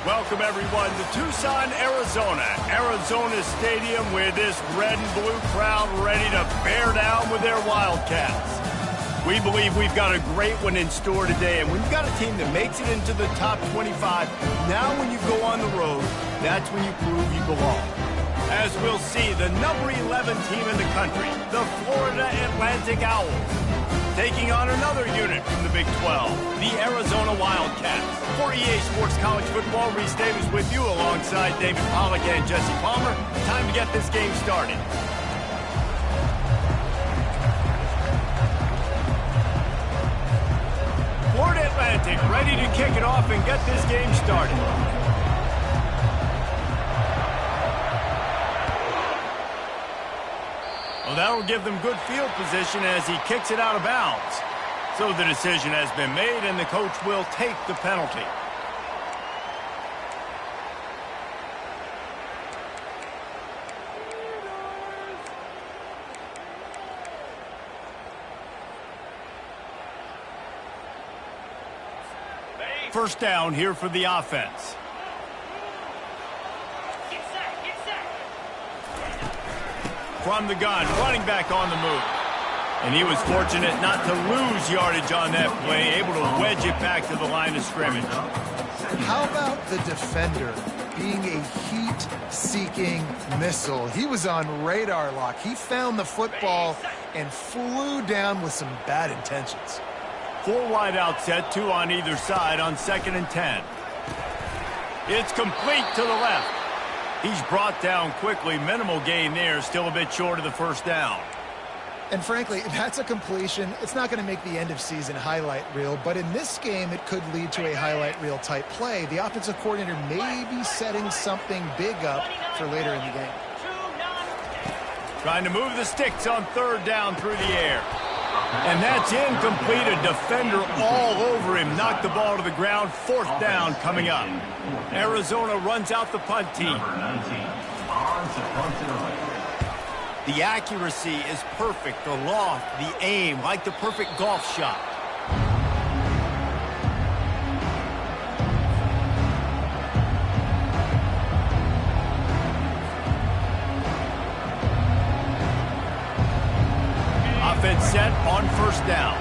Welcome, everyone, to Tucson, Arizona. Arizona Stadium with this red and blue crowd ready to bear down with their Wildcats. We believe we've got a great one in store today, and when you've got a team that makes it into the top 25, now when you go on the road, that's when you prove you belong. As we'll see, the number 11 team in the country, the Florida Atlantic Owls, taking on another unit from the Big 12, the Arizona Wildcats. For EA Sports College Football, Reese Davis with you alongside David Pollack and Jesse Palmer. Time to get this game started. Florida Atlantic ready to kick it off and get this game started. Well, that'll give them good field position as he kicks it out of bounds. So the decision has been made, and the coach will take the penalty. First down here for the offense. From the gun, running back on the move. And he was fortunate not to lose yardage on that play, able to wedge it back to the line of scrimmage. How about the defender being a heat-seeking missile? He was on radar lock. He found the football and flew down with some bad intentions. 4 wide out set, 2 on either side on 2nd and 10. It's complete to the left. He's brought down quickly. Minimal gain there. Still a bit short of the first down. And frankly, that's a completion. It's not going to make the end-of-season highlight reel, but in this game, it could lead to a highlight reel type play. The offensive coordinator may be setting something big up for later in the game. Trying to move the sticks on 3rd down through the air. And that's incomplete. A defender all over him. Knocked the ball to the ground. 4th down coming up. Arizona runs out the punt team. The accuracy is perfect. The loft, the aim, like the perfect golf shot. Offense set on 1st down.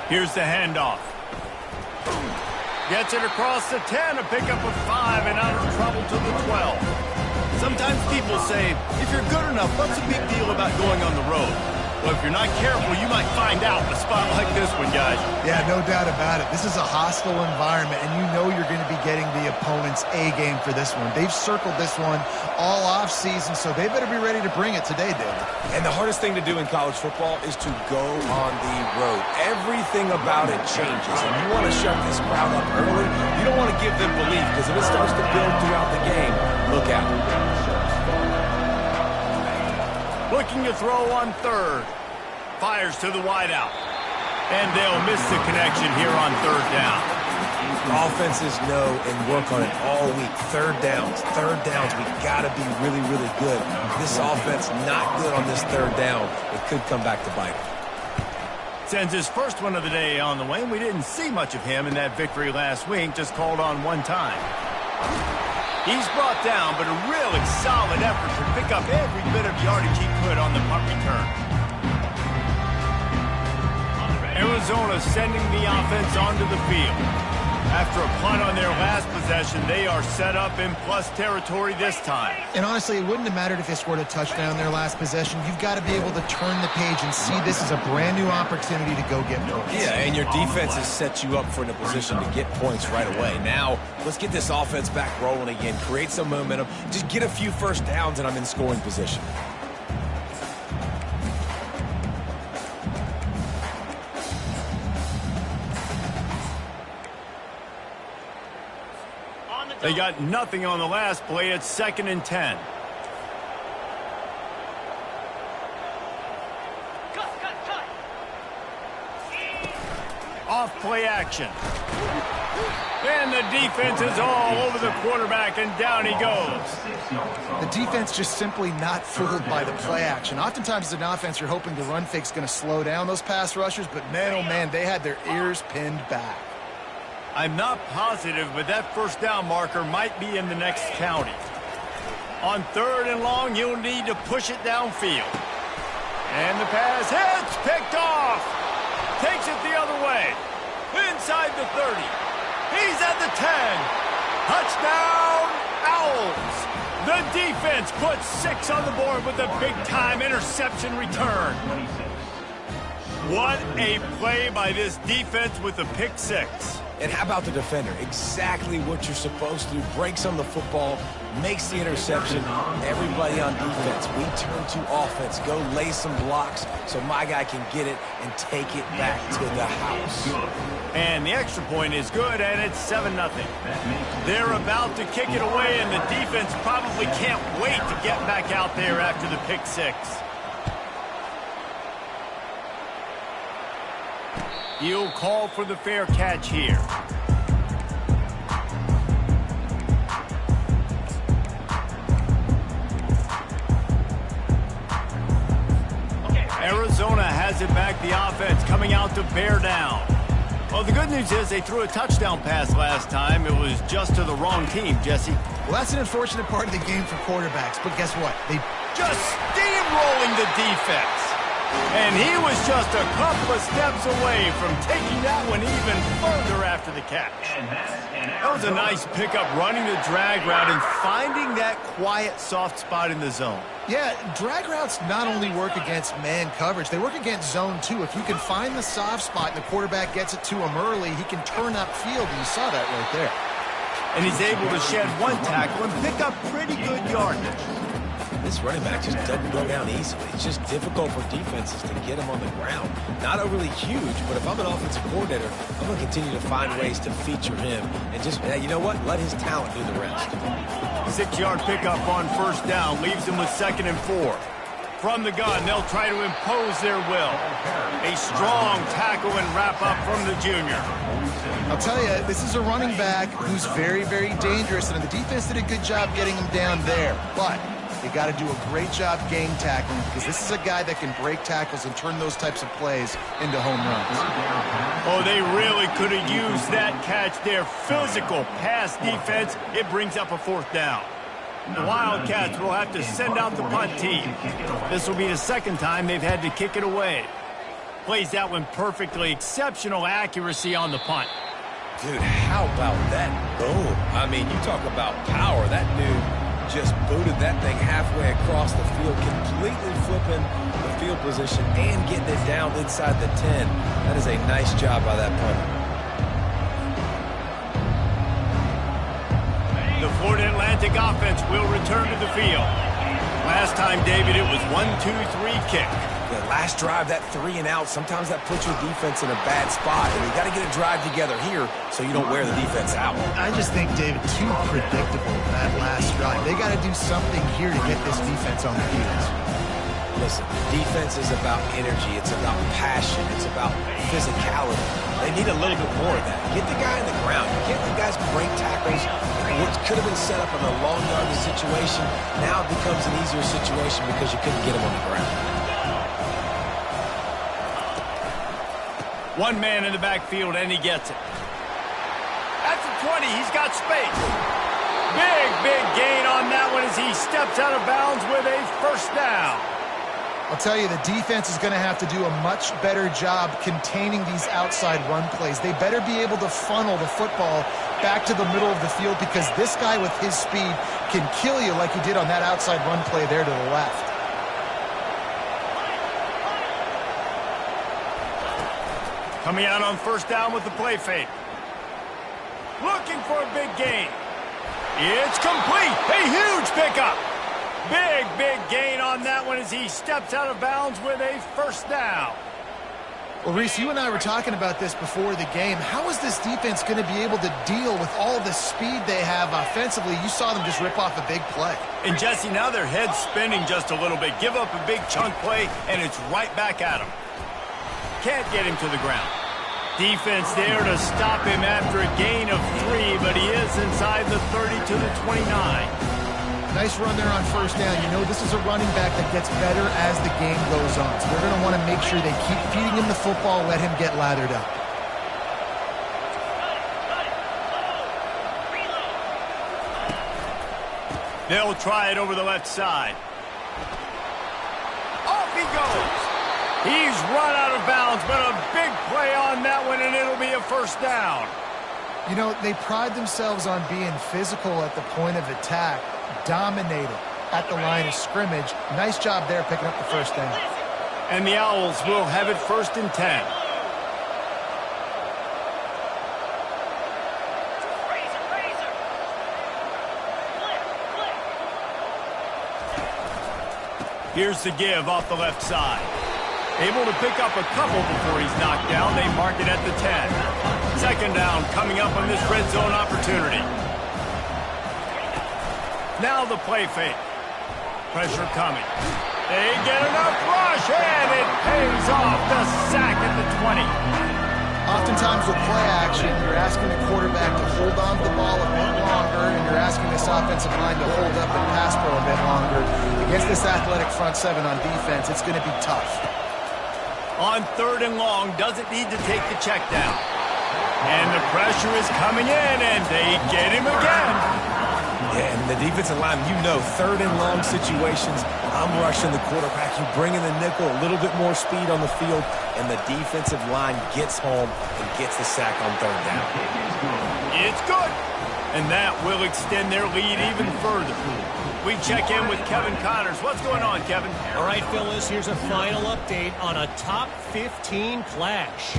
Here's the handoff. Gets it across the 10, a pickup of 5, and out of trouble to the 12. Sometimes people say, if you're good enough, what's the big deal about going on the road? Well, if you're not careful, you might find out in a spot like this one, guys. Yeah, no doubt about it. This is a hostile environment, and you know you're going to be getting the opponent's A-game for this one. They've circled this one all off-season, so they better be ready to bring it today, David. And the hardest thing to do in college football is to go on the road. Everything about it changes, and you want to shut this crowd up early. You don't want to give them belief, because if it starts to build throughout the game, look out. Looking to throw on 3rd. Fires to the wideout. And they'll miss the connection here on 3rd down. Offenses know and work on it all week. 3rd downs. We got to be really, really good. This offense not good on this 3rd down. It could come back to bite him. Sends his first one of the day on the way. We didn't see much of him in that victory last week. Just called on 1 time. He's brought down, but a really solid effort to pick up every bit of yardage he could on the punt return. Arizona sending the offense onto the field. After a punt on their last possession, they are set up in plus territory this time. And honestly, it wouldn't have mattered if they scored a touchdown their last possession. You've got to be able to turn the page and see this as a brand new opportunity to go get points. Yeah, and your defense has set you up for a position to get points right away. Now, let's get this offense back rolling again, create some momentum, just get a few first downs, and I'm in scoring position. They got nothing on the last play. It's 2nd and 10. off play action. And the defense is all over the quarterback, and down he goes. The defense just simply not fooled by the play action. Oftentimes as an offense, you're hoping the run fake's going to slow down those pass rushers, but man, oh man, they had their ears pinned back. I'm not positive, but that first down marker might be in the next county. On 3rd and long, you'll need to push it downfield. And the pass hits, picked off. Takes it the other way. Inside the 30. He's at the 10. Touchdown, Owls. The defense puts 6 on the board with a big-time interception return. What a play by this defense with the pick 6. And how about the defender? Exactly what you're supposed to do. Breaks on the football, makes the interception. Everybody on defense, we turn to offense. Go lay some blocks so my guy can get it and take it back to the house. And the extra point is good, and it's 7-0. They're about to kick it away, and the defense probably can't wait to get back out there after the pick 6. He'll call for the fair catch here. Arizona has it back, the offense coming out to bear down. Well, the good news is they threw a touchdown pass last time. It was just to the wrong team, Jesse. Well, that's an unfortunate part of the game for quarterbacks, but guess what? They just steamrolling the defense. And he was just a couple of steps away from taking that one even further after the catch. That was a nice pickup, running the drag route and finding that quiet, soft spot in the zone. Yeah, drag routes not only work against man coverage, they work against zone too. If you can find the soft spot and the quarterback gets it to him early, he can turn upfield, and you saw that right there. And he's able to shed one tackle and pick up pretty good yardage. This running back just doesn't go down easily. It's just difficult for defenses to get him on the ground. Not overly huge, but if I'm an offensive coordinator, I'm going to continue to find ways to feature him. And just, you know what? Let his talent do the rest. 6-yard pickup on first down leaves him with 2nd and 4. From the gun, they'll try to impose their will. A strong tackle and wrap up from the junior. I'll tell you, this is a running back who's very, very dangerous, and the defense did a good job getting him down there. But they got to do a great job game tackling, because this is a guy that can break tackles and turn those types of plays into home runs. Oh, they really could have used that catch there. Physical pass defense. It brings up a 4th down. The Wildcats will have to send out the punt team. This will be the 2nd time they've had to kick it away. Plays that one perfectly. Exceptional accuracy on the punt. Dude, how about that boom? I mean, you talk about power. That dude just booted that thing halfway across the field, completely flipping the field position and getting it down inside the 10. That is a nice job by that punter. The Florida Atlantic offense will return to the field. Last time, David, it was 1-2-3 kick. The last drive, that 3 and out, sometimes that puts your defense in a bad spot. And you got to get a drive together here so you don't wear the defense out. I just think, David, too predictable, that last drive. They got to do something here to get this defense on the field. Listen, defense is about energy. It's about passion. It's about physicality. They need a little bit more of that. Get the guy in the ground. You can't let guys break tackles. What could have been set up in a long yardage situation now it becomes an easier situation because you couldn't get him on the ground. One man in the backfield, and he gets it. At the 20, he's got space. Big gain on that one as he steps out of bounds with a 1st down. I'll tell you, the defense is going to have to do a much better job containing these outside run plays. They better be able to funnel the football back to the middle of the field, because this guy with his speed can kill you like he did on that outside run play there to the left. Coming out on 1st down with the play fake. Looking for a big gain. It's complete. A huge pickup. Big gain on that one as he steps out of bounds with a 1st down. Well, Reese, you and I were talking about this before the game. How is this defense going to be able to deal with all the speed they have offensively? You saw them just rip off a big play. And, Jesse, now their head's spinning just a little bit. Give up a big chunk play, and it's right back at them. Can't get him to the ground. Defense there to stop him after a gain of 3, but he is inside the 30 to the 29. Nice run there on first down. You know this is a running back that gets better as the game goes on. So they're going to want to make sure they keep feeding him the football, let him get lathered up. They'll try it over the left side. Off he goes. He's run out of bounds, but a big play on that one, and it'll be a first down. You know, they pride themselves on being physical at the point of attack, dominating at the line of scrimmage. Nice job there picking up the first down. And the Owls will have it 1st and 10. Here's the give off the left side. Able to pick up a couple before he's knocked down. They mark it at the 10. Second down coming up on this red zone opportunity. Now the play fake. Pressure coming. They get enough rush, and it pays off. The sack at the 20. Oftentimes with play action, you're asking the quarterback to hold on to the ball a bit longer, and you're asking this offensive line to hold up and pass for a bit longer. Against this athletic front seven on defense, it's going to be tough. On 3rd and long, doesn't need to take the check down. And the pressure is coming in, and they get him again. Yeah, and the defensive line, you know, 3rd and long situations, I'm rushing the quarterback. You bring in the nickel, a little bit more speed on the field, and the defensive line gets home and gets the sack on 3rd down. It's good. And that will extend their lead even further. We check in with Kevin Connors. What's going on, Kevin? All right, Phyllis, here's a final update on a top 15 clash.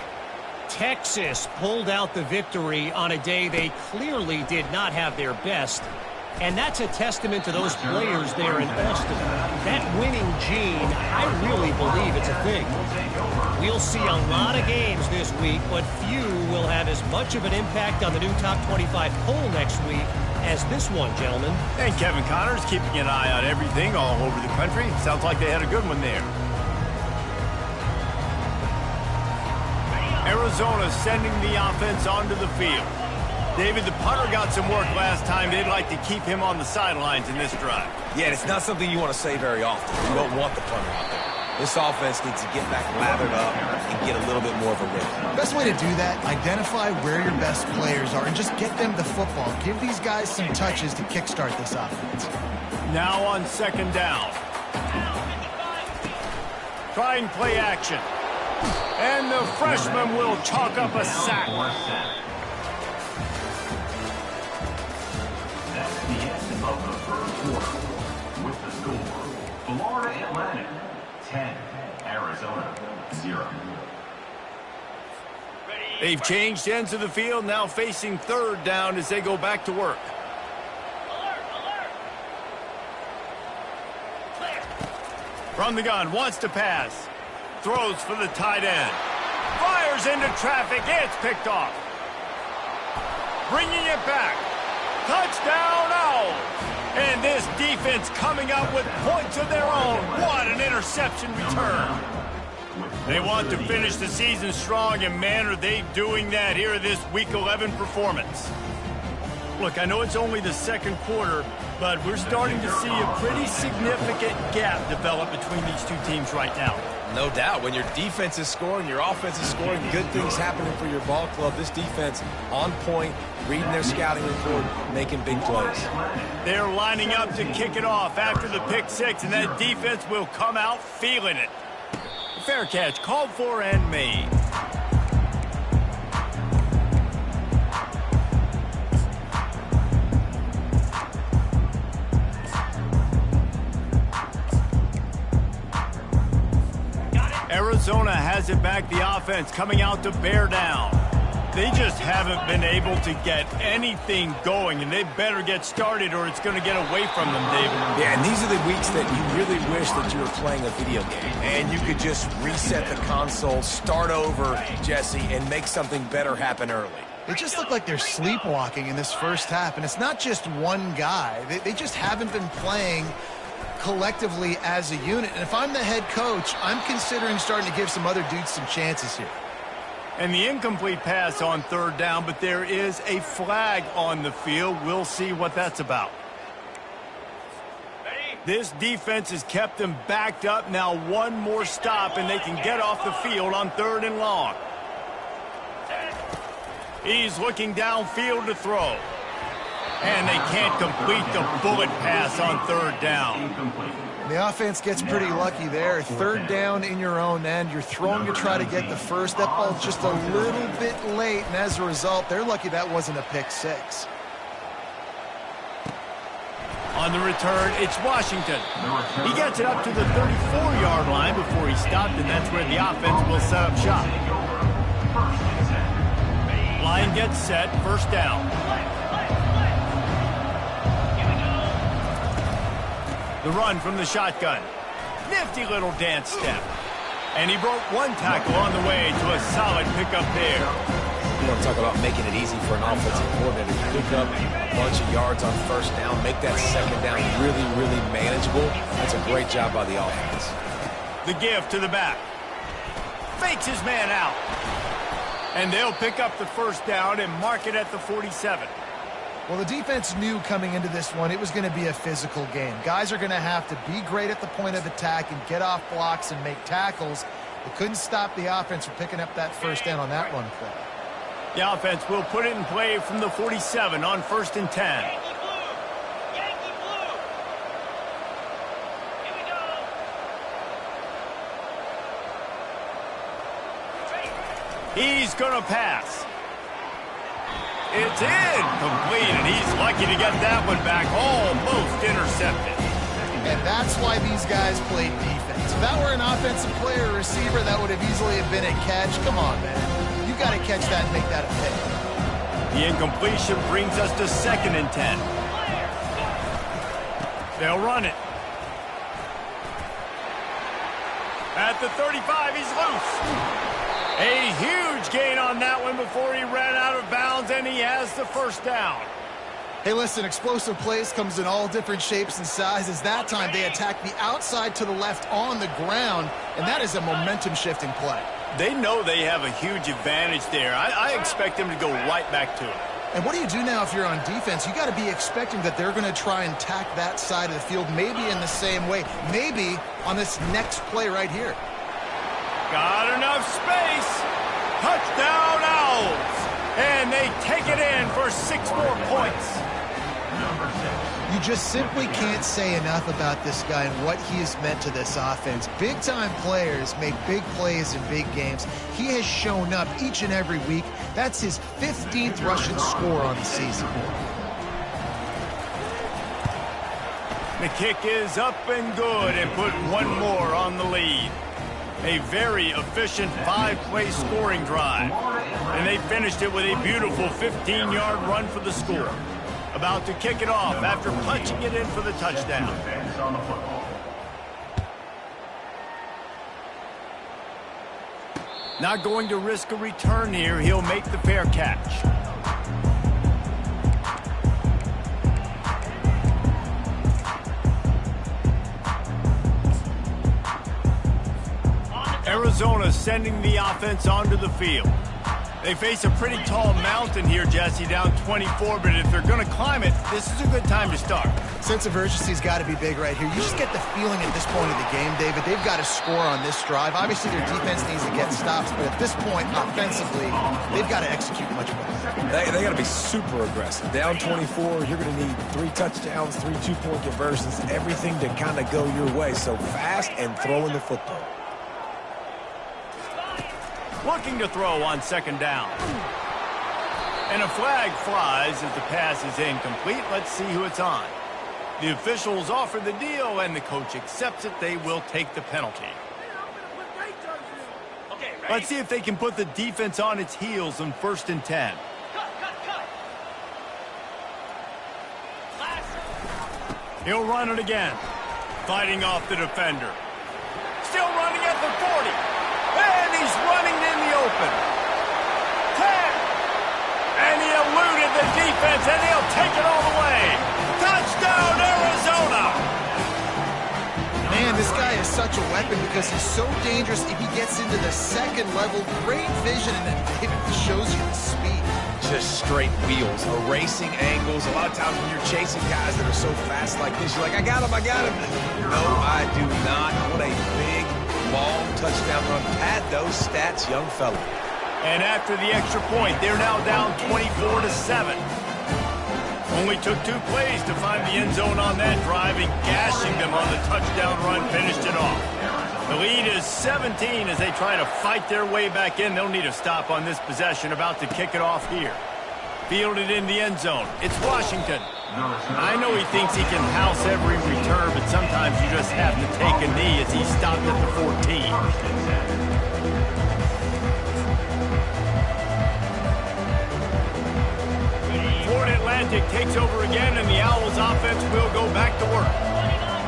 Texas pulled out the victory on a day they clearly did not have their best. And that's a testament to those players there in Austin. That winning gene, I really believe it's a thing. We'll see a lot of games this week, but few will have as much of an impact on the new top 25 poll next week as this one, gentlemen. And Kevin Connors keeping an eye on everything all over the country. Sounds like they had a good one there. Arizona sending the offense onto the field. David, the punter got some work last time. They'd like to keep him on the sidelines in this drive. Yeah, and it's not something you want to say very often. You don't want the punter out there. This offense needs to get back lathered up and get a little bit more of a rhythm. Best way to do that, identify where your best players are and just get them the football. Give these guys some touches to kickstart this offense. Now on 2nd down. Trying play action. And the freshman will chalk up a sack. That's the end of the 3rd quarter. With the score, Florida Atlantic 10, Arizona 0. They've changed ends of the field, now facing 3rd down as they go back to work. From the gun, wants to pass. Throws for the tight end. Fires into traffic. It's picked off. Bringing it back. Touchdown Owls. And this defense coming up with points of their own. What an interception return. They want to finish the season strong, and man, are they doing that here in this Week 11 performance. Look, I know it's only the 2nd quarter, but we're starting to see a pretty significant gap develop between these two teams right now. No doubt. When your defense is scoring, your offense is scoring, good things happening for your ball club. This defense on point, reading their scouting report, making big plays. They're lining up to kick it off after the pick 6, and that defense will come out feeling it. Fair catch called for and made. Arizona has it back, the offense coming out to bear down. They just haven't been able to get anything going, and they better get started or it's going to get away from them, David. Yeah, and these are the weeks that you really wish that you were playing a video game and you could just reset the console, start over, Jesse, and make something better happen early. They just look like they're sleepwalking in this first half, and it's not just one guy. They just haven't been playing collectively as a unit. And if I'm the head coach, I'm considering starting to give some other dudes some chances here. And the incomplete pass on third down, but there is a flag on the field. We'll see what that's about. This defense has kept them backed up. Now one more stop, and they can get off the field on 3rd and long. He's looking downfield to throw. And they can't complete the bullet pass on 3rd down. The offense gets pretty lucky there. 3rd down in your own end. You're throwing to try to get the first. That ball's just a little bit late, and as a result, they're lucky that wasn't a pick 6. On the return, it's Washington. He gets it up to the 34-yard line before he stopped, and that's where the offense will set up shop. Line gets set, 1st down. The run from the shotgun. Nifty little dance step. And he broke one tackle on the way to a solid pickup there. You want to talk about making it easy for an offensive coordinator. You pick up a bunch of yards on 1st down, make that 2nd down really, really manageable. That's a great job by the offense. The give to the back. Fakes his man out. And they'll pick up the 1st down and mark it at the 47. Well, the defense knew coming into this one it was going to be a physical game. Guys are going to have to be great at the point of attack and get off blocks and make tackles. They couldn't stop the offense from picking up that 1st down on that run play. The offense will put it in play from the 47 on 1st and 10. He's going to pass. It's incomplete, and he's lucky to get that one back, almost intercepted. And that's why these guys play defense. If that were an offensive player or receiver, that would have easily have been a catch. Come on, man. You got to catch that and make that a pick. The incompletion brings us to 2nd and 10. They'll run it. At the 35, he's loose. A huge gain on that one before he ran out of bounds, and he has the 1st down. Hey, listen, explosive plays comes in all different shapes and sizes. That time they attack the outside to the left on the ground, and that is a momentum-shifting play. They know they have a huge advantage there. I expect them to go right back to it. And what do you do now if you're on defense? You got to be expecting that they're going to try and tack that side of the field, maybe in the same way, maybe on this next play right here. Got enough space. Touchdown Owls. And they take it in for 6 more points. You just simply can't say enough about this guy and what he has meant to this offense. Big-time players make big plays in big games. He has shown up each and every week. That's his 15th rushing score on the season. The kick is up and good and put one more on the lead. A very efficient 5-play scoring drive. And they finished it with a beautiful 15-yard run for the score. About to kick it off after punching it in for the touchdown. Not going to risk a return here. He'll make the fair catch. Arizona sending the offense onto the field. They face a pretty tall mountain here, Jesse, down 24, but if they're going to climb it, this is a good time to start. Sense of urgency's got to be big right here. You just get the feeling at this point of the game, David, they've got to score on this drive. Obviously, their defense needs to get stops, but at this point, offensively, they've got to execute much better. They got to be super aggressive. Down 24, you're going to need 3 touchdowns, 3 two-point conversions, everything to kind of go your way. So fast and throwing the football. Looking to throw on 2nd down. And a flag flies as the pass is incomplete. Let's see who it's on. The officials offer the deal, and the coach accepts it. They will take the penalty. Let's see if they can put the defense on its heels on 1st and 10. He'll run it again. Fighting off the defender. Still running at the 40. And he's running in the open. 10. And he eluded the defense, and he'll take it all the way. Touchdown, Arizona! Man, this guy is such a weapon because he's so dangerous if he gets into the second level. Great vision, and then David shows you the speed. Just straight wheels, erasing angles. A lot of times when you're chasing guys that are so fast like this, you're like, I got him. No, I do not. What a big, long touchdown run. Pad those stats, young fella. And after the extra point, they're now down 24-7. Only took 2 plays to find the end zone on that drive, and gashing them on the touchdown run finished it off. The lead is 17 as they try to fight their way back in. They'll need a stop on this possession, about to kick it off here. Fielded in the end zone. It's Washington. I know he thinks he can house every return, but sometimes you just have to take a knee as he stopped at the 14. Florida Atlantic takes over again, and the Owls offense will go back to work.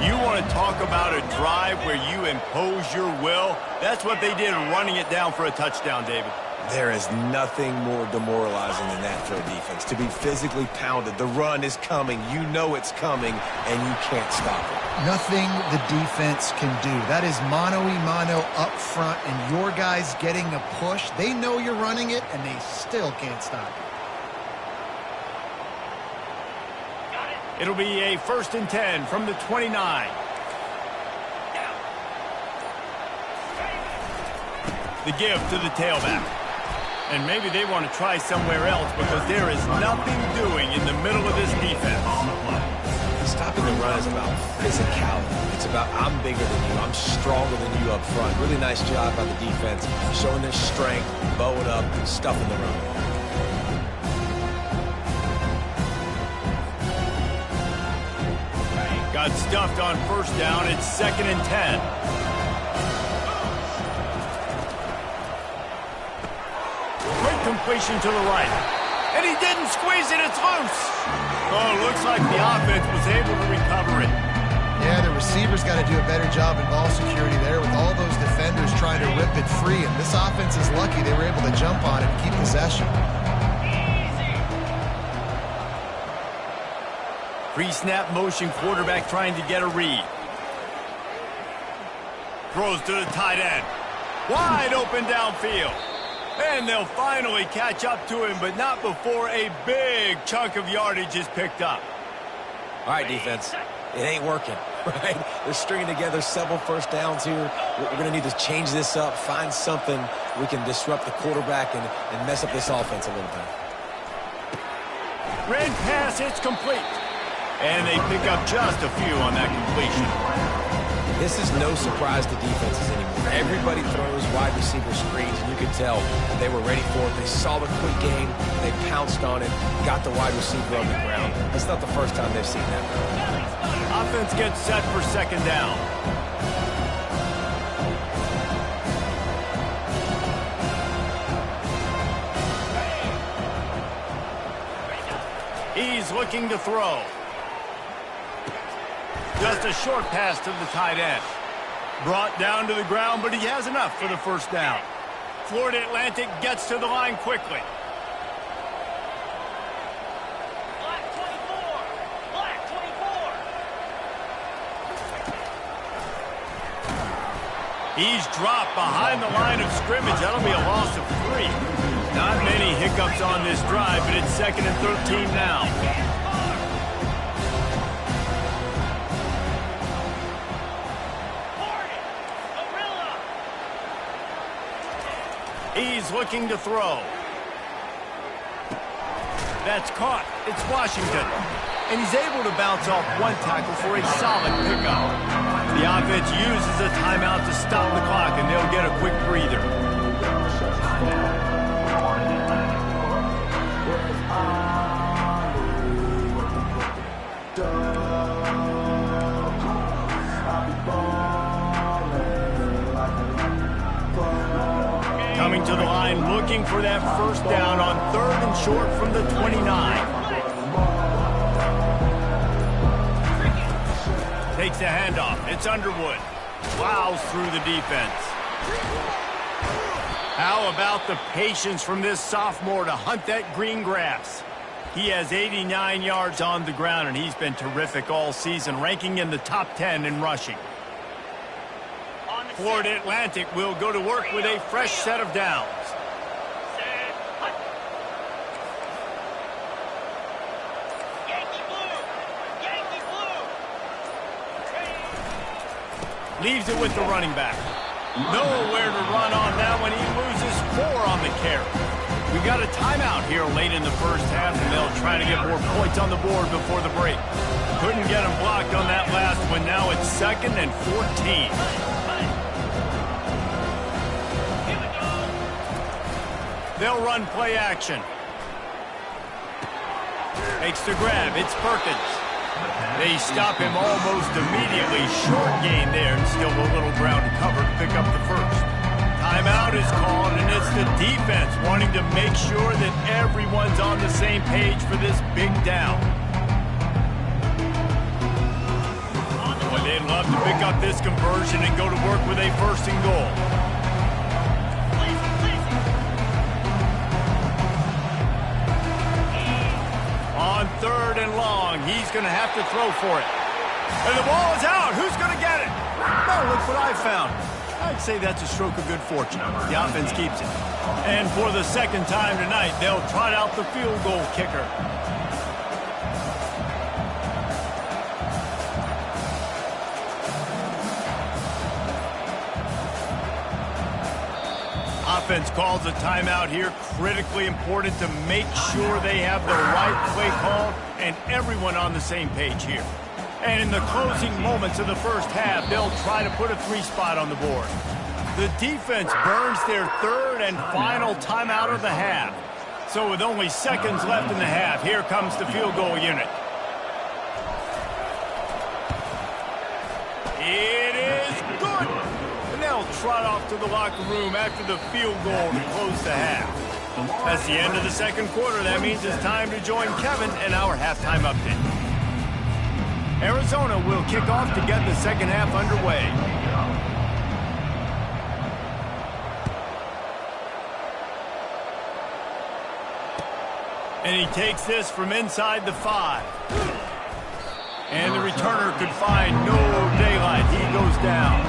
You want to talk about a drive where you impose your will? That's what they did, running it down for a touchdown, David. There is nothing more demoralizing than that for a defense. To be physically pounded, the run is coming, you know it's coming, and you can't stop it. Nothing the defense can do. That is mano-a-mano up front, and your guys getting a push. They know you're running it, and they still can't stop it. It'll be a 1st and 10 from the 29. The give to the tailback. And maybe they want to try somewhere else because there is nothing doing in the middle of this defense. Stopping the run is about physicality. It's about I'm bigger than you, I'm stronger than you up front. Really nice job by the defense, showing their strength, bowing up, stuffing the run. Got stuffed on 1st down. It's 2nd and 10. Quick completion to the right. And he didn't squeeze it. It's loose. Oh, looks like the offense was able to recover it. Yeah, the receivers got to do a better job in ball security there with all those defenders trying to rip it free. And this offense is lucky they were able to jump on it and keep possession. Pre-snap motion, quarterback trying to get a read. Throws to the tight end. Wide open downfield. And they'll finally catch up to him, but not before a big chunk of yardage is picked up. All right, defense. It ain't working, right? They're stringing together several 1st downs here. We're going to need to change this up, find something we can disrupt the quarterback and mess up this offense a little bit. Red pass, it's complete. And they pick up just a few on that completion. This is no surprise to defenses anymore. Everybody throws wide receiver screens, and you can tell they were ready for it. They saw the quick game. They pounced on it, got the wide receiver on the ground. It's not the first time they've seen that. Offense gets set for 2nd down. He's looking to throw. Just a short pass to the tight end. Brought down to the ground, but he has enough for the 1st down. Florida Atlantic gets to the line quickly. Black 24. Black 24. He's dropped behind the line of scrimmage. That'll be a loss of 3. Not many hiccups on this drive, but it's 2nd and 13 now. He's looking to throw. That's caught. It's Washington. And he's able to bounce off 1 tackle for a solid pickup. The offense uses a timeout to stop the clock, and they'll get a quick breather. Coming to the line, looking for that 1st down on 3rd and short from the 29. Takes the handoff. It's Underwood. Plows through the defense. How about the patience from this sophomore to hunt that green grass? He has 89 yards on the ground, and he's been terrific all season, ranking in the top 10 in rushing. Florida Atlantic will go to work with a fresh set of downs. Yankee blue. Yankee blue. Leaves it with the running back. Nowhere to run on that one. He loses 4 on the carry. We got a timeout here late in the first half, and they'll try to get more points on the board before the break. Couldn't get him blocked on that last one. Now it's 2nd and 14. Here we go. They'll run play action. Makes the grab. It's Perkins. They stop him almost immediately. Short gain there, and still a little ground to cover to pick up the first. Timeout is called, and it's the defense wanting to make sure that everyone's on the same page for this big down. Boy, they'd love to pick up this conversion and go to work with a 1st and goal. On 3rd and long, he's going to have to throw for it. And the ball is out. Who's going to get it? Oh, look what I found. I'd say that's a stroke of good fortune. The offense keeps it. And for the 2nd time tonight, they'll trot out the field goal kicker. Offense calls a timeout here. Critically important to make sure they have the right play called and everyone on the same page here. And in the closing moments of the first half, they'll try to put a 3 spot on the board. The defense burns their 3rd and final timeout of the half. So with only seconds left in the half, here comes the field goal unit. It is good. And they'll trot off to the locker room after the field goal to close the half. That's the end of the 2nd quarter. That means it's time to join Kevin in our halftime update. Arizona will kick off to get the 2nd half underway. And he takes this from inside the 5. And the returner could find no daylight. He goes down.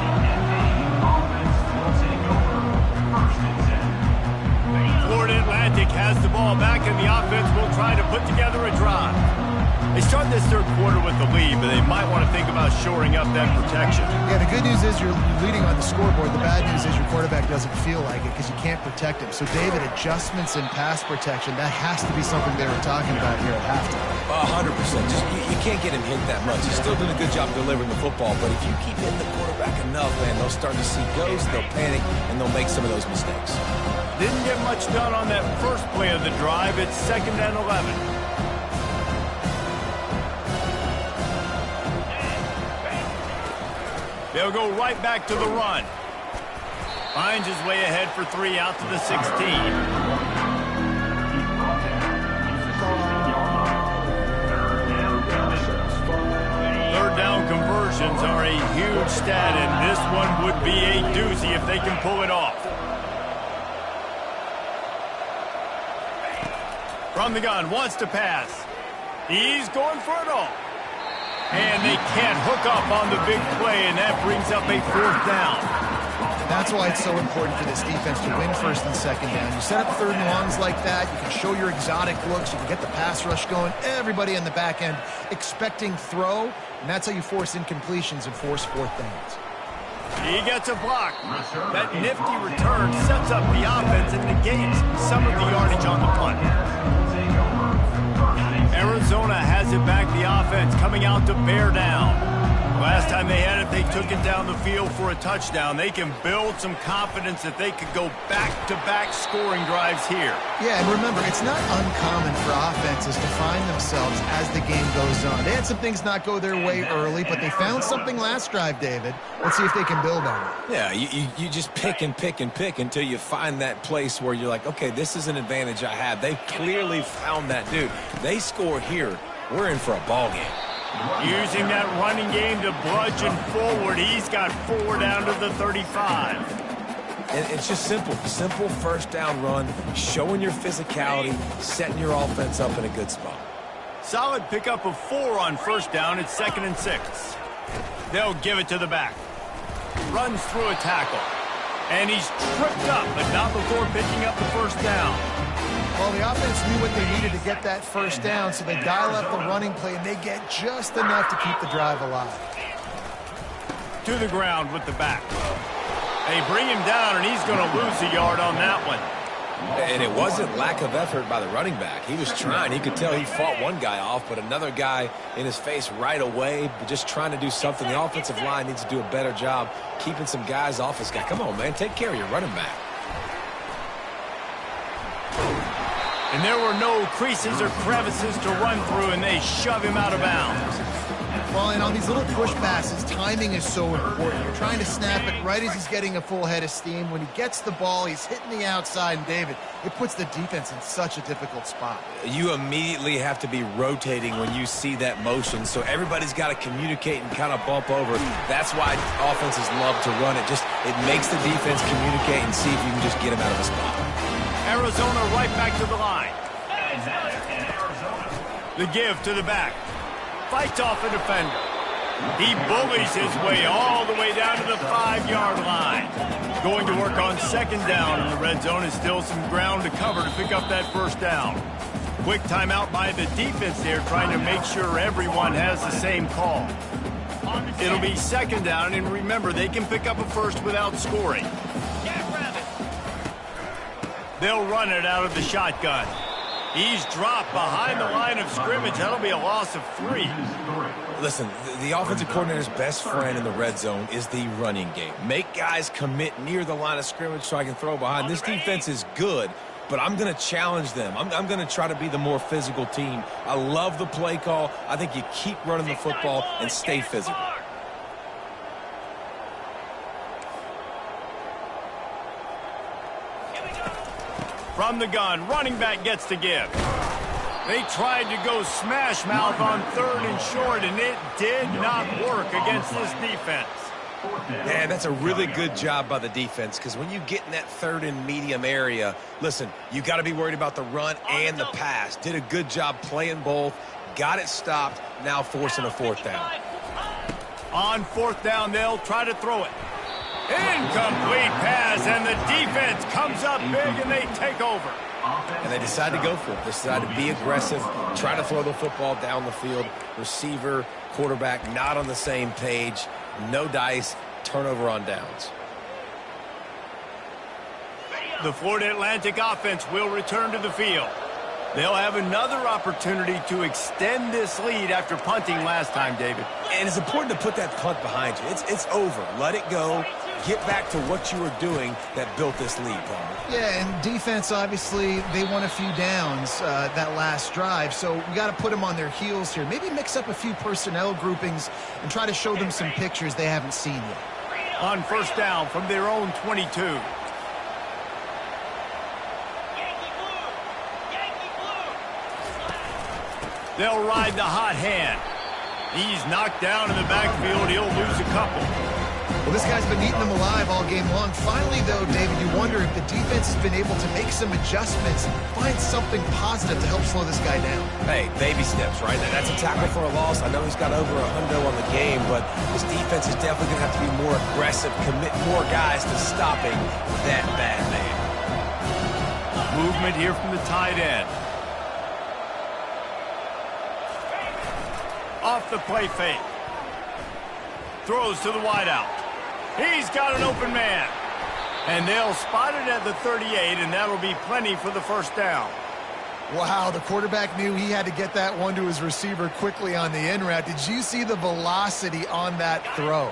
Florida Atlantic has the ball back, and the offense will try to put together a drive. They start this 3rd quarter with the lead, but they might want to think about shoring up that protection. Yeah, the good news is you're leading on the scoreboard. The bad news is your quarterback doesn't feel like it because you can't protect him. So, David, adjustments in pass protection, that has to be something they were talking about here at halftime. 100%. Just you can't get him hit that much. He's still doing a good job delivering the football, but if you keep hitting the quarterback enough, man, they'll start to see ghosts, they'll panic, and they'll make some of those mistakes. Didn't get much done on that first play of the drive. It's 2nd and 11. They'll go right back to the run. Finds his way ahead for 3 out to the 16. 3rd down conversions are a huge stat, and this one would be a doozy if they can pull it off. From the gun, wants to pass. He's going for it all. And they can't hook up on the big play, and that brings up a 4th down. That's why it's so important for this defense to win 1st and 2nd down. You set up 3rd and longs like that, you can show your exotic looks, you can get the pass rush going, everybody on the back end expecting throw, and that's how you force incompletions and force 4th downs. He gets a block. That nifty return sets up the offense and negates some of the yardage on the punt. Arizona has it back, the offense coming out to bear down. Last time they had it, they took it down the field for a touchdown. They can build some confidence that they could go back-to-back scoring drives here. Yeah, and remember, it's not uncommon for offenses to find themselves as the game goes on. They had some things not go their way early, but they found something last drive, David. Let's see if they can build on it. Yeah, you just pick and pick and pick until you find that place where you're like, okay, this is an advantage I have. They clearly found that dude. They score here, we're in for a ball game. Using that running game to bludgeon forward. He's got 4 down to the 35. And it's just simple 1st down run, showing your physicality, setting your offense up in a good spot. Solid pickup of 4 on 1st down. It's 2nd and 6. They'll give it to the back. runs through a tackle. And he's tripped up, but not before picking up the first down. Well, the offense knew what they needed to get that first down, so they dial up the running play, and they get just enough to keep the drive alive. To the ground with the back. They bring him down, and he's going to lose a yard on that one. And it wasn't lack of effort by the running back. He was trying. He could tell he fought one guy off, but another guy in his face right away, but just trying to do something. The offensive line needs to do a better job keeping some guys off this guy. Come on, man. Take care of your running back. And there were no creases or crevices to run through, and they shove him out of bounds. Well, and on these little push passes, timing is so important. You're trying to snap it right as he's getting a full head of steam. When he gets the ball, he's hitting the outside, and David, it puts the defense in such a difficult spot. You immediately have to be rotating when you see that motion, so everybody's got to communicate and kind of bump over. That's why offenses love to run it. It makes the defense communicate and see if you can just get him out of a spot. Arizona right back to the line. And that's in Arizona. The give to the back. Fights off a defender. He bullies his way all the way down to the 5-yard line. Going to work on second down, and the red zone is still some ground to cover to pick up that first down. Quick timeout by the defense there, trying to make sure everyone has the same call. It'll be second down, and remember, they can pick up a first without scoring. They'll run it out of the shotgun. He's dropped behind the line of scrimmage. That'll be a loss of 3. Listen, the offensive coordinator's best friend in the red zone is the running game. Make guys commit near the line of scrimmage so I can throw behind. This defense is good, but I'm going to challenge them. I'm going to try to be the more physical team. I love the play call. I think you keep running the football and stay physical. From the gun, running back gets to give. They tried to go smash mouth on 3rd and short, and it did not work against this defense. Man, that's a really good job by the defense, because when you get in that 3rd and medium area, listen, you got to be worried about the run and the pass. Did a good job playing both, got it stopped, now forcing a 4th down. On 4th down, they'll try to throw it. Incomplete pass, and the defense comes up big, and they take over. And they decide to go for it. They decide to be aggressive, try to throw the football down the field. Receiver, quarterback, not on the same page. No dice, turnover on downs. The Florida Atlantic offense will return to the field. They'll have another opportunity to extend this lead after punting last time, David. And it's important to put that punt behind you. It's over. Let it go. Get back to what you were doing that built this lead, Palmer. Yeah, and defense, obviously, they won a few downs that last drive, so we got to put them on their heels here. Maybe mix up a few personnel groupings and try to show them some pictures they haven't seen yet. On 1st down from their own 22. They'll ride the hot hand. He's knocked down in the backfield. He'll lose a couple. Well, this guy's been eating them alive all game long. Finally, though, David, you wonder if the defense has been able to make some adjustments, find something positive to help slow this guy down. Hey, baby steps, right? That's a tackle for a loss. I know he's got over $100 on the game, but this defense is definitely going to have to be more aggressive, commit more guys to stopping that bad man. Movement here from the tight end. Off the play fake. Throws to the wideout. He's got an open man. And they'll spot it at the 38, and that'll be plenty for the first down. Wow, the quarterback knew he had to get that one to his receiver quickly on the in route. Did you see the velocity on that throw?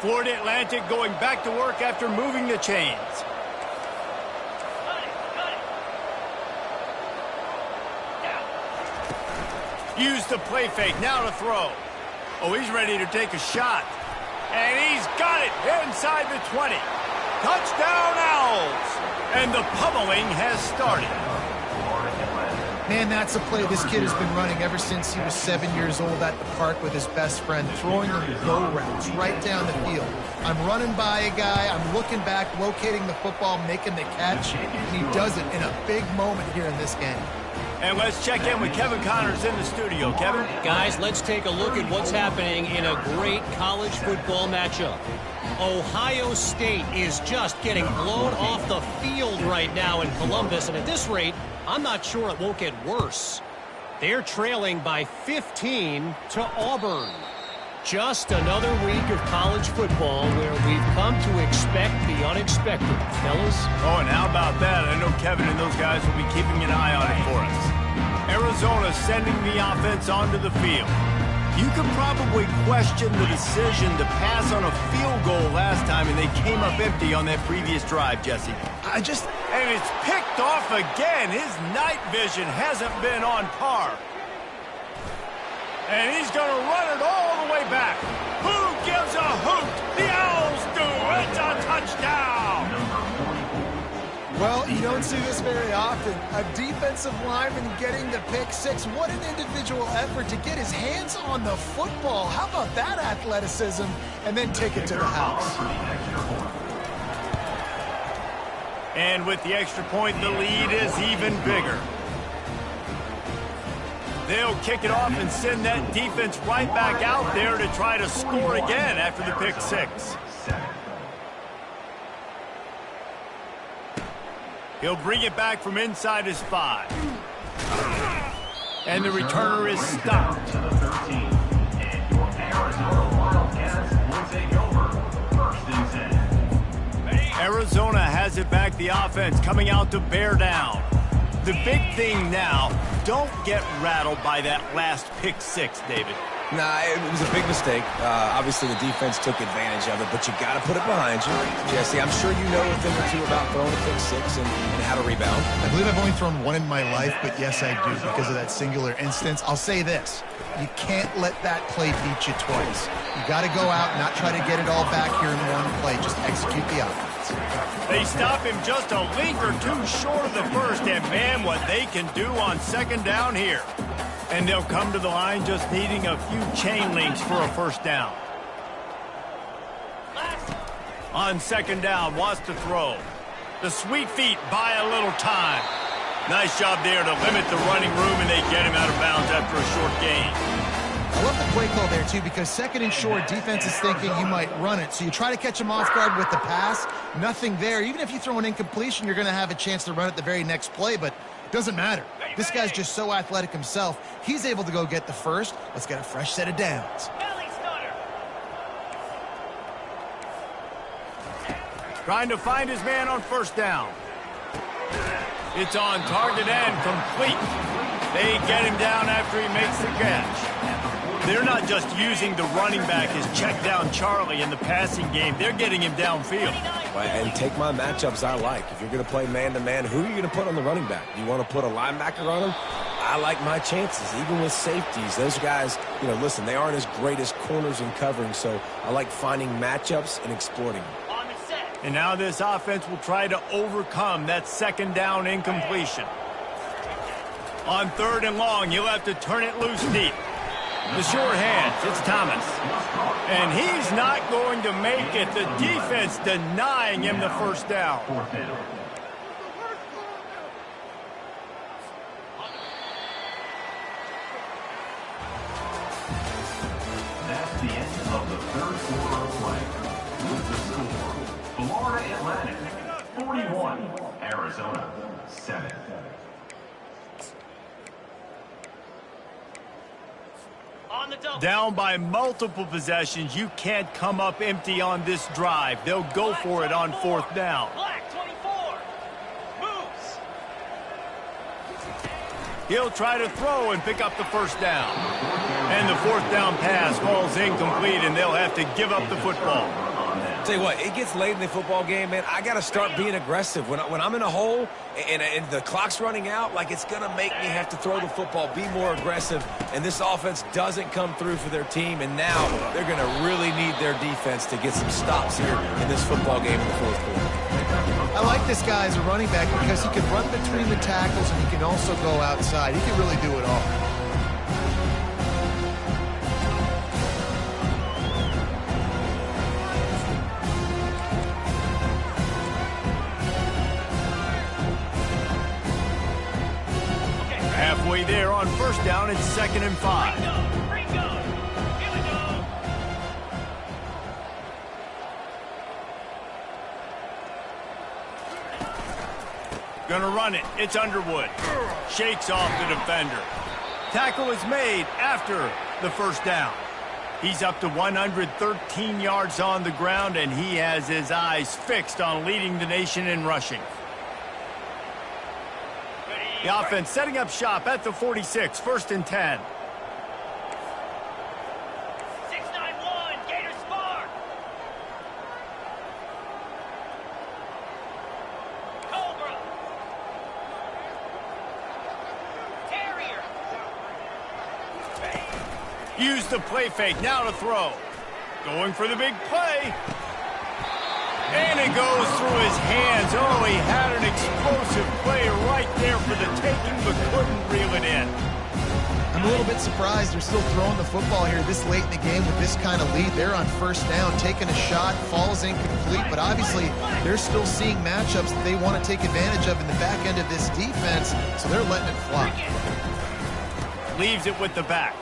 Florida Atlantic going back to work after moving the chains. Use the play fake, now to throw. Oh, he's ready to take a shot. And he's got it inside the 20. Touchdown, Owls! And the pummeling has started. Man, that's a play this kid has been running ever since he was 7 years old at the park with his best friend, throwing them go routes right down the field. I'm running by a guy, I'm looking back, locating the football, making the catch, and he does it in a big moment here in this game. And let's check in with Kevin Connors in the studio. Kevin? Guys, let's take a look at what's happening in a great college football matchup. Ohio State is just getting blown off the field right now in Columbus, and at this rate, I'm not sure it won't get worse. They're trailing by 15 to Auburn. Just another week of college football where we've come to expect the unexpected, fellas. Oh, and how about that? I know Kevin and those guys will be keeping an eye on it for us. Arizona sending the offense onto the field. You could probably question the decision to pass on a field goal last time, and they came up empty on that previous drive, Jesse. And it's picked off again. His night vision hasn't been on par. And he's going to run it all the way back. Who gives a hoot? The Owls do. It's a touchdown. Well, you don't see this very often. A defensive lineman getting the pick six. What an individual effort to get his hands on the football. How about that athleticism? And then take it to the house. And with the extra point, the lead is even bigger. They'll kick it off and send that defense right back out there to try to score again after the pick six. He'll bring it back from inside his 5. And the returner is stopped. To the 13. And your Arizona Wildcats will take over. First and 10. Arizona has it back, the offense coming out to bear down. The big thing now, don't get rattled by that last pick six, David. Nah, it was a big mistake. Obviously, the defense took advantage of it, but you got to put it behind you. Jesse, I'm sure you know a thing or two about throwing a pick six and how to rebound. I believe I've only thrown one in my life, but yes, I do because of that singular instance. I'll say this. You can't let that play beat you twice. You got to go out, not try to get it all back here in one play. Just execute the offense. They stop him just a link or two short of the first, and man, what they can do on second down here. And they'll come to the line just needing a few chain links for a first down. On second down, wants to throw. The sweet feet buy a little time. Nice job there to limit the running room, and they get him out of bounds after a short gain. I love the play call there, too, because second and short, defense is thinking you might run it. So you try to catch him off guard with the pass. Nothing there. Even if you throw an incompletion, you're going to have a chance to run it the very next play, but it doesn't matter. This guy's just so athletic himself. He's able to go get the first. Let's get a fresh set of downs. Trying to find his man on first down. It's on target and complete. They get him down after he makes the catch. They're not just using the running back as check down Charlie in the passing game. They're getting him downfield. And take my matchups I like. If you're going to play man-to-man, who are you going to put on the running back? Do you want to put a linebacker on him? I like my chances, even with safeties. Those guys, listen, they aren't as great as corners in covering, so I like finding matchups and exploiting them. And now this offense will try to overcome that second down incompletion. On third and long, you'll have to turn it loose deep. The short hands, it's Thomas. And he's not going to make it. The defense denying him the first down. That's the end of the third quarter of play. With the score, Florida Atlantic 41, Arizona 7. Down by multiple possessions, you can't come up empty on this drive. They'll go for it on fourth down. Black 24 moves. He'll try to throw and pick up the first down. And the fourth down pass falls incomplete, and they'll have to give up the football. Tell you what, it gets late in the football game, man. I got to start being aggressive. When I'm in a hole and the clock's running out, like it's going to make me have to throw the football, be more aggressive. And this offense doesn't come through for their team, and now they're going to really need their defense to get some stops here in this football game in the fourth quarter. I like this guy as a running back because he can run between the tackles and he can also go outside. He can really do it all. Halfway there on first down, it's 2nd and 5. Here we go. Gonna run it. It's Underwood. Shakes off the defender. Tackle is made after the first down. He's up to 113 yards on the ground, and he has his eyes fixed on leading the nation in rushing. The offense setting up shop at the 46, 1st and 10. 6-9-1, Gator Spark. Cobra. Terrier. Use the play fake, now to throw. Going for the big play. And it goes through his hands. Oh, he had an explosive play right there for the taking, but couldn't reel it in. I'm a little bit surprised they're still throwing the football here this late in the game with this kind of lead. They're on first down, taking a shot, falls incomplete, but obviously they're still seeing matchups that they want to take advantage of in the back end of this defense, so they're letting it fly. Leaves it with the back.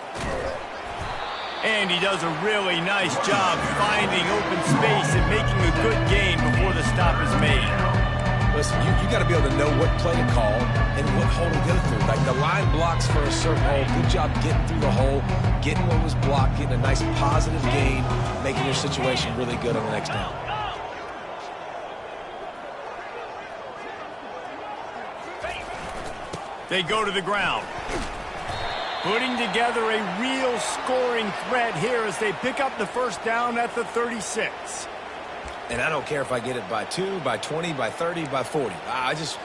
And he does a really nice job finding open space and making a good gain before the stop is made. Listen, you got to be able to know what play to call and what hole to go through. Like the line blocks for a certain hole. Good job getting through the hole, getting what was blocked, getting a nice positive gain, making your situation really good on the next down. They go to the ground. Putting together a real scoring threat here as they pick up the first down at the 36. And I don't care if I get it by 2, by 20, by 30, by 40. I just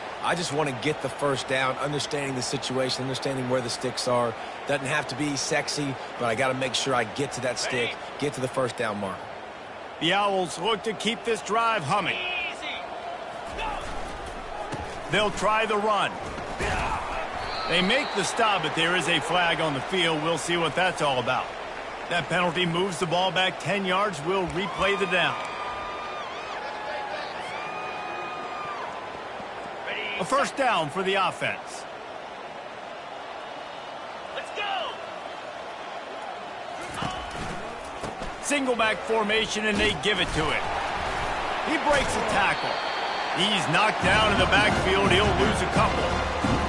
want to get the first down, understanding the situation, understanding where the sticks are. Doesn't have to be sexy, but I got to make sure I get to that stick, get to the first down mark. The Owls look to keep this drive humming. They'll try the run. They make the stop, but there is a flag on the field. We'll see what that's all about. That penalty moves the ball back 10 yards. We'll replay the down. A first down for the offense. Let's go. Single back formation, and they give it to him. He breaks a tackle. He's knocked down in the backfield. He'll lose a couple.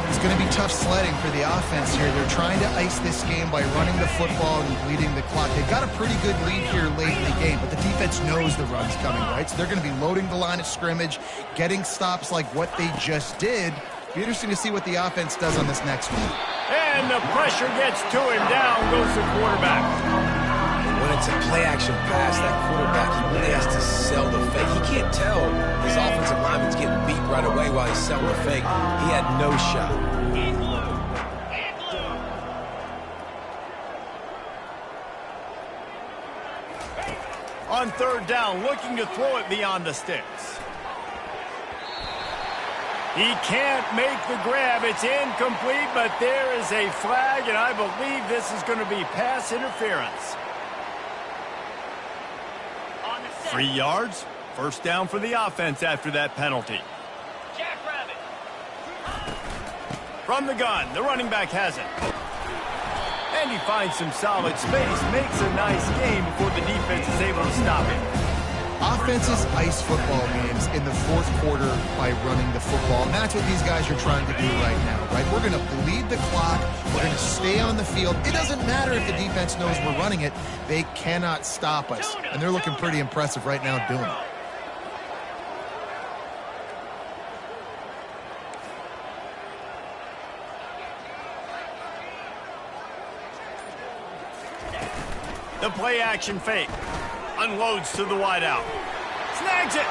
It's going to be tough sledding for the offense here. They're trying to ice this game by running the football and bleeding the clock. They've got a pretty good lead here late in the game, but the defense knows the run's coming, right? So they're going to be loading the line of scrimmage, getting stops like what they just did. Be interesting to see what the offense does on this next one. And the pressure gets to him. Down goes the quarterback. When it's a play-action pass, that quarterback, he really has to sell the fake. He can't tell his offensive lineman's getting beat right away while he's selling the fake. He had no shot. On third down, looking to throw it beyond the sticks. He can't make the grab. It's incomplete, but there is a flag, and I believe this is going to be pass interference. 3 yards. First down for the offense after that penalty. Jackrabbit. From the gun, the running back has it. And he finds some solid space, makes a nice game before the defense is able to stop him. Offenses ice football games in the fourth quarter by running the football, and that's what these guys are trying to do right now, right? We're going to bleed the clock. We're going to stay on the field. It doesn't matter if the defense knows we're running it. They cannot stop us, and they're looking pretty impressive right now doing it. The play-action fake. Unloads to the wideout. Snags it.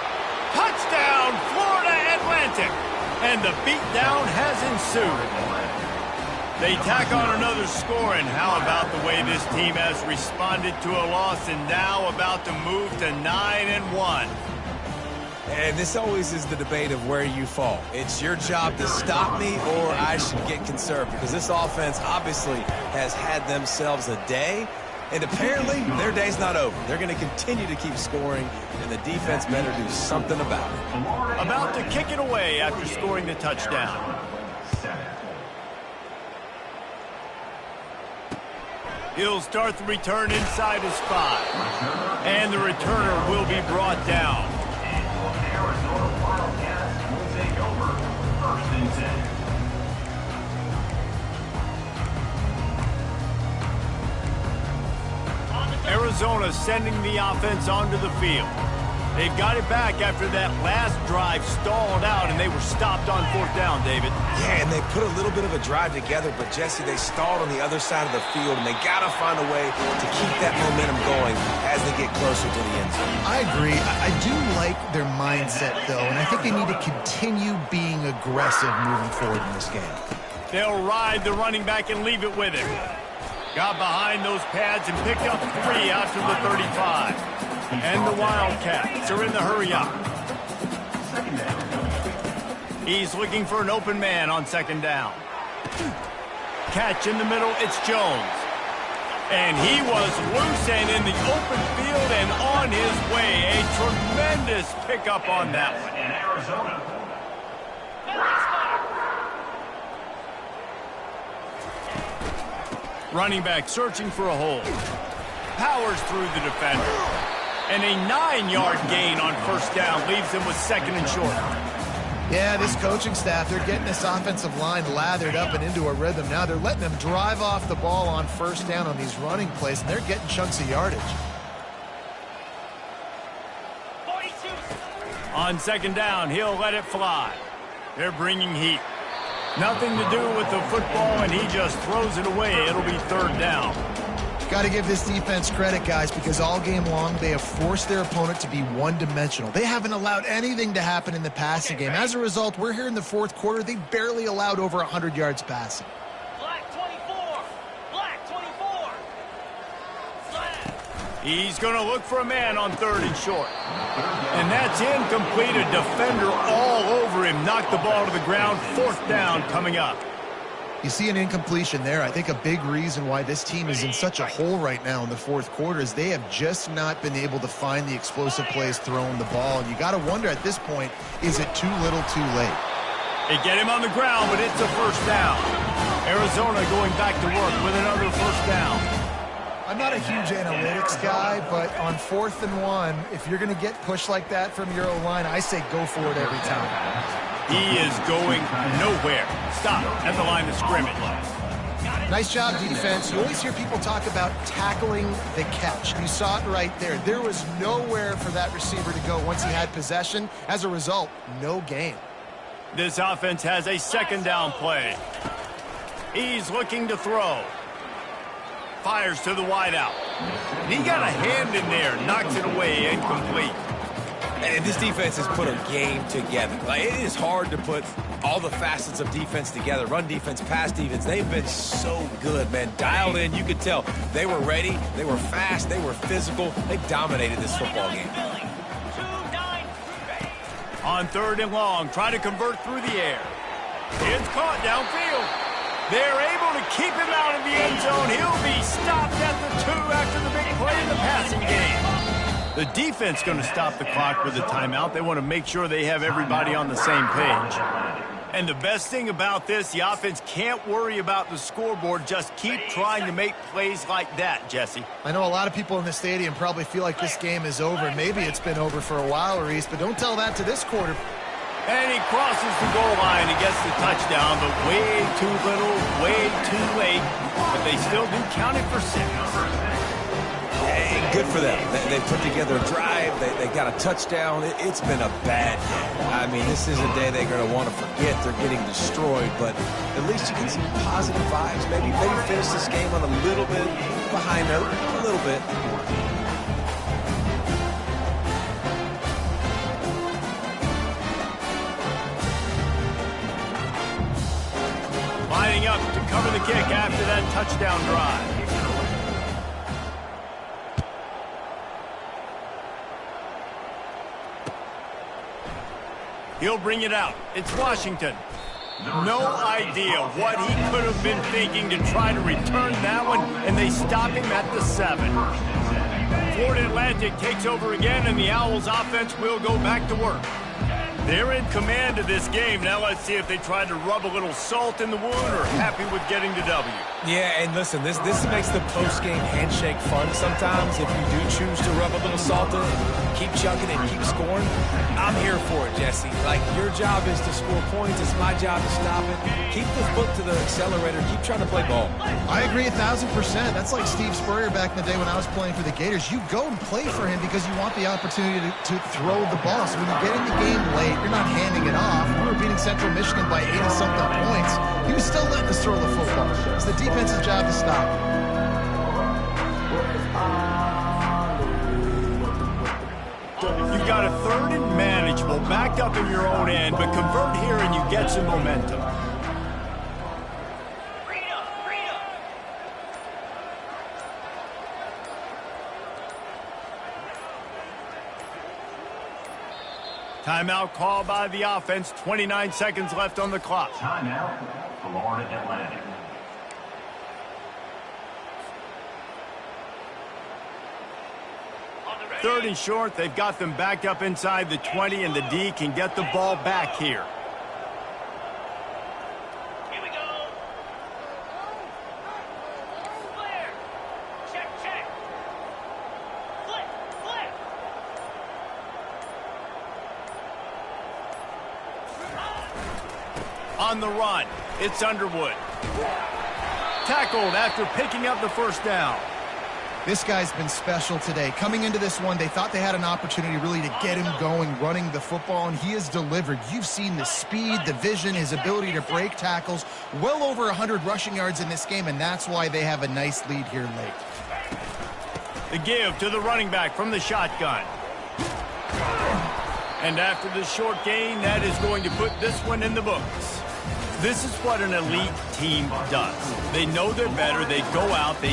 Touchdown, Florida Atlantic. And the beatdown has ensued. They tack on another score, and how about the way this team has responded to a loss and now about to move to 9-1. And this always is the debate of where you fall. It's your job to stop me or I should get conserved, because this offense obviously has had themselves a day. And apparently, their day's not over. They're going to continue to keep scoring, and the defense better do something about it. About to kick it away after scoring the touchdown. He'll start the return inside his 5. And the returner will be brought down. Arizona Wildcats will take over. 1st and 10. Arizona sending the offense onto the field. They've got it back after that last drive stalled out, and they were stopped on 4th down, David. Yeah, and they put a little bit of a drive together, but, Jesse, they stalled on the other side of the field, and they got to find a way to keep that momentum going as they get closer to the end zone. I agree. I do like their mindset, though, and I think they need to continue being aggressive moving forward in this game. They'll ride the running back and leave it with him. Got behind those pads and picked up 3 after the 35. And the Wildcats are in the hurry up. He's looking for an open man on 2nd down. Catch in the middle, it's Jones. And he was loose and in the open field and on his way. A tremendous pickup on that one. In Arizona. Running back searching for a hole. Powers through the defender. And a 9-yard gain on 1st down leaves him with 2nd and short. Yeah, this coaching staff, they're getting this offensive line lathered up and into a rhythm. Now they're letting them drive off the ball on 1st down on these running plays, and they're getting chunks of yardage. 42. On 2nd down, he'll let it fly. They're bringing heat. Nothing to do with the football, and he just throws it away. It'll be 3rd down. Got to give this defense credit, guys, because all game long they have forced their opponent to be one-dimensional. They haven't allowed anything to happen in the passing game. As a result, we're here in the 4th quarter. They barely allowed over 100 yards passing. Black 24. Black 24. Flag. He's going to look for a man on 3rd and short. And that's incomplete. A defender all over him. Knocked the ball to the ground. 4th down coming up. You see an incompletion there. I think a big reason why this team is in such a hole right now in the 4th quarter is they have just not been able to find the explosive plays throwing the ball. And you got to wonder at this point, is it too little too late? They get him on the ground, but it's a 1st down. Arizona going back to work with another 1st down. I'm not a huge analytics guy, but on 4th and 1, if you're going to get pushed like that from your O-line, I say go for it every time. He is going nowhere. Stop at the line of scrimmage. Nice job, defense. You always hear people talk about tackling the catch. You saw it right there. There was nowhere for that receiver to go once he had possession. As a result, no gain. This offense has a 2nd down play. He's looking to throw. Fires to the wideout. He got a hand in there. Knocks it away. Incomplete. And this defense has put a game together. Like, it is hard to put all the facets of defense together. Run defense, pass defense. They've been so good, man. Dialed in. You could tell they were ready. They were fast. They were physical. They dominated this football game. On 3rd and long, try to convert through the air. It's caught downfield. They're able to keep him out of the end zone. He'll be stopped at the 2 after the big play in the passing game. The defense going to stop the clock with a timeout. They want to make sure they have everybody on the same page. And the best thing about this, the offense can't worry about the scoreboard. Just keep trying to make plays like that, Jesse. I know a lot of people in the stadium probably feel like this game is over. Maybe it's been over for a while, Reese, but don't tell that to this quarter. And he crosses the goal line and gets the touchdown, but way too little, way too late. But they still do count it for 6. Hey, good for them. They put together a drive. They got a touchdown. It's been a bad day. I mean, this is a day they're going to want to forget. They're getting destroyed, but at least you get some positive vibes. Maybe finish this game on a little bit behind note, a little bit. Lining up to cover the kick after that touchdown drive. He'll bring it out. It's Washington. No idea what he could have been thinking to try to return that one, and they stop him at the 7. Florida Atlantic takes over again, and the Owls offense will go back to work. They're in command of this game. Now let's see if they try to rub a little salt in the wound or happy with getting the W. Yeah, and listen, this makes the post-game handshake fun sometimes if you do choose to rub a little salt in it, keep chugging and keep scoring. I'm here for it, Jesse. Like, your job is to score points. It's my job to stop it. Keep the foot to the accelerator. Keep trying to play ball. I agree 1,000%. That's like Steve Spurrier back in the day when I was playing for the Gators. You go and play for him because you want the opportunity to throw the ball. So when you get in the game late, you're not handing it off. We were beating Central Michigan by 80-something points. He was still letting us throw the football. It's the defense's job to stop. You've got a third and manageable, backed up in your own end, but convert here and you get some momentum. Timeout called by the offense. 29 seconds left on the clock. Timeout, Florida Atlantic. Third and short. They've got them backed up inside the 20, and the D can get the ball back here. Here we go. Clear. Check, check. Flip, flip. On the run, it's Underwood. Tackled after picking up the first down. This guy's been special today. Coming into this one, they thought they had an opportunity really to get him going, running the football, and he has delivered. You've seen the speed, the vision, his ability to break tackles. Well over 100 rushing yards in this game, and that's why they have a nice lead here late. The give to the running back from the shotgun. And after the short gain, that is going to put this one in the books. This is what an elite team does. They know they're better. They go out. They